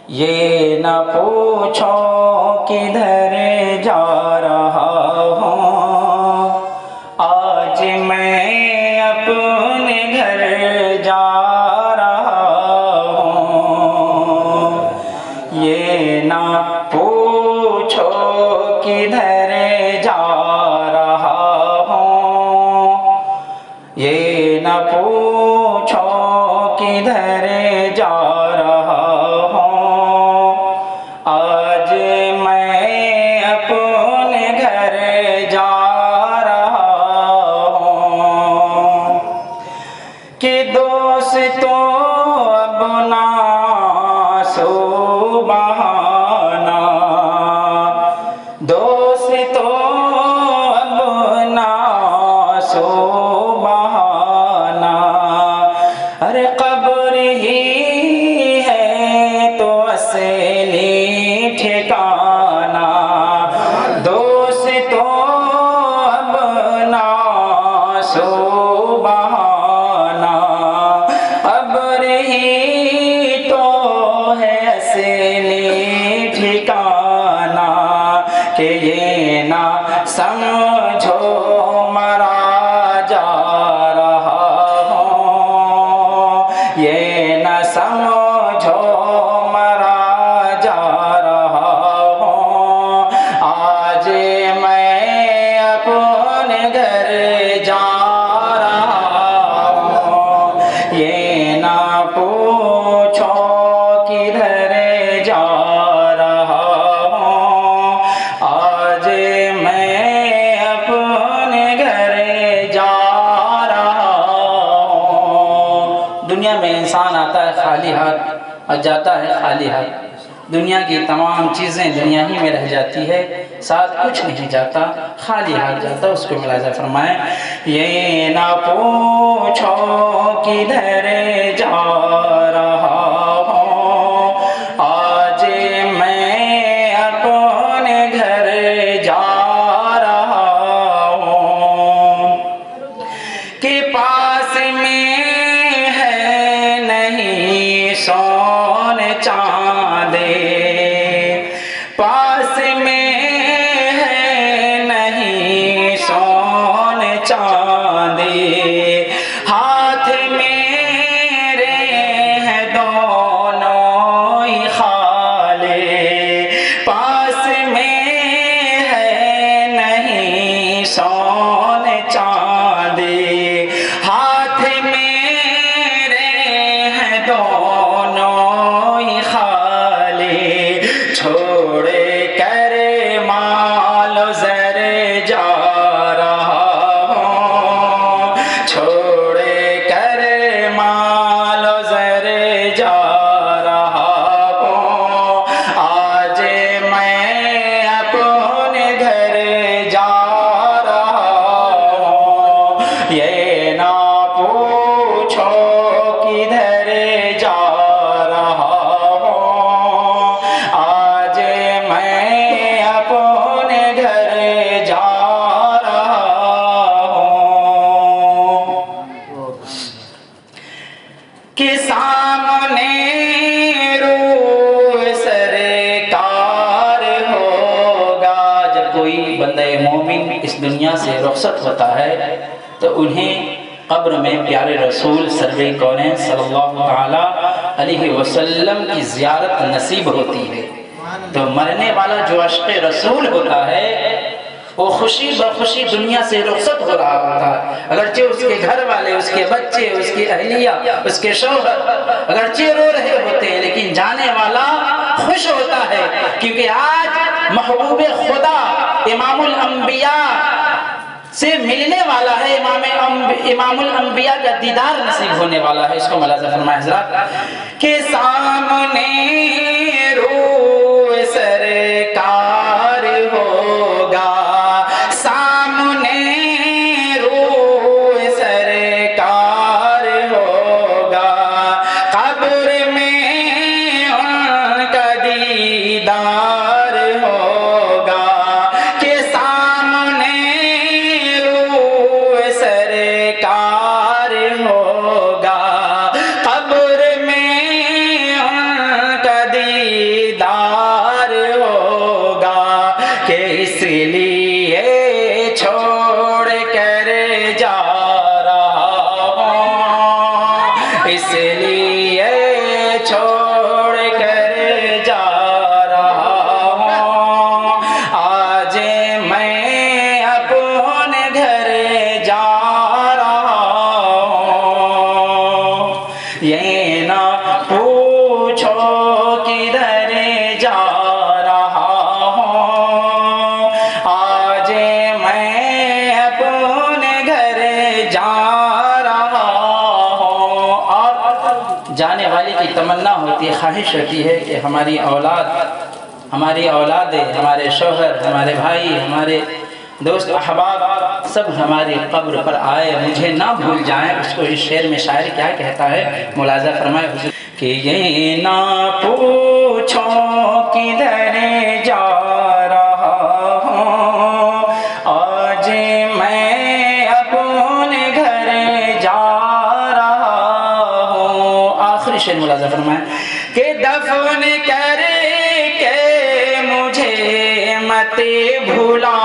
یہ نہ پوچھو کدھر جا رہا ہوں، آج میں اپنے گھر جا رہا ہوں۔ یہ نہ پوچھو کدھر جا رہا ہوں، یہ نہ پوچھو کدھر جا رہا ہوں، آج میں اپنے گھر جا رہا ہوں۔ کہ دوستو اب نہ سو بہانا، دوستو اب نہ سو بہانا، ارے قبر ہی ہے تو اصلی ٹھکانہ، دوستو اب نہ سو بہانا، قبر ہی تو ہے اصلی ٹھکانہ، کہ یہ نہ سمجھو مرا جا رہا ہوں، یہ نہ سمجھو مرا جا رہا ہوں، آج میں اپنے گھر جا رہا ہوں۔ یہ نہ پوچھو کدھر جا رہا ہوں، آج میں اپنے گھر جا رہا ہوں۔ دنیا میں انسان آتا ہے خالی ہاتھ اور جاتا ہے خالی ہاتھ، دنیا کی تمام چیزیں دنیا ہی میں رہ جاتی ہے، ساتھ کچھ نہیں جاتا، خالی ہاتھ جاتا، اس کو ملاحظہ فرمائیں۔ یہ نہ پوچھو کدھر جا رہا ہوں، آج میں اپنے گھر جا رہا ہوں، کہ پاس میں ہے نہیں سون چاند، پاس میں ہے نہیں سون چاند، ہاتھ میرے ہیں دونوں ہی خالے، پاس میں ہے نہیں سون چاند، ہاتھ میرے ہیں دونوں ہی خالے، چھوڑ کر مال و زر جا رہا ہوں، چھوڑ کر مال و زر جا رہا ہوں، آج میں اپنے گھر جا رہا ہوں۔ یہ نہ پوچھو کدھر جا رہا ہوں، آج میں اپنے گھر جا رہا ہوں۔ کہ سامنے روح سرکار ہوگا، جب کوئی بندہ مومن اس دنیا سے رخصت ہوتا ہے تو انہیں قبر میں پیارے رسول سرور کونین صلی اللہ تعالی علیہ وسلم کی زیارت نصیب ہوتی ہے۔ تو مرنے والا جو عشق رسول ہوتا ہے وہ خوشی بخوشی دنیا سے رخصت ہو رہا ہوتا ہے، اگرچہ اس کے گھر والے، اس کے بچے، اس کی اہلیہ، اس کے شوہر اگرچہ رو رہے ہوتے ہیں، لیکن جانے والا خوش ہوتا ہے، کیونکہ آج محبوب خدا امام الانبیاء سے ملنے والا ہے، امام الانبیاء کا دیدار نصیب ہونے والا ہے۔ اس کو ملاحظہ فرمائیں حضرات، کہ سامنے روح سرکار ہوگا، سامنے روح سرکار ہوگا، قبر میں ان کا دیدار ہوگا، کہ سامنے روح سرکار ہوگا، قبر میں ان خواہش رکھی ہے کہ ہماری اولادیں، ہمارے شوہر، ہمارے بھائی، ہمارے دوست احباب سب ہماری قبر پر آئے، مجھے نہ بھول جائیں۔ اس کو اس شعر میں شاعر کیا کہتا ہے، ملاحظہ فرمائے حضور کہ یہ نہ پوچھو کدھر جا رہا ہوں، آج میں اپنے گھر جا رہا ہوں۔ آخری شعر ملاحظہ فرمائے کہ دفن کر کے مجھے مت بھلا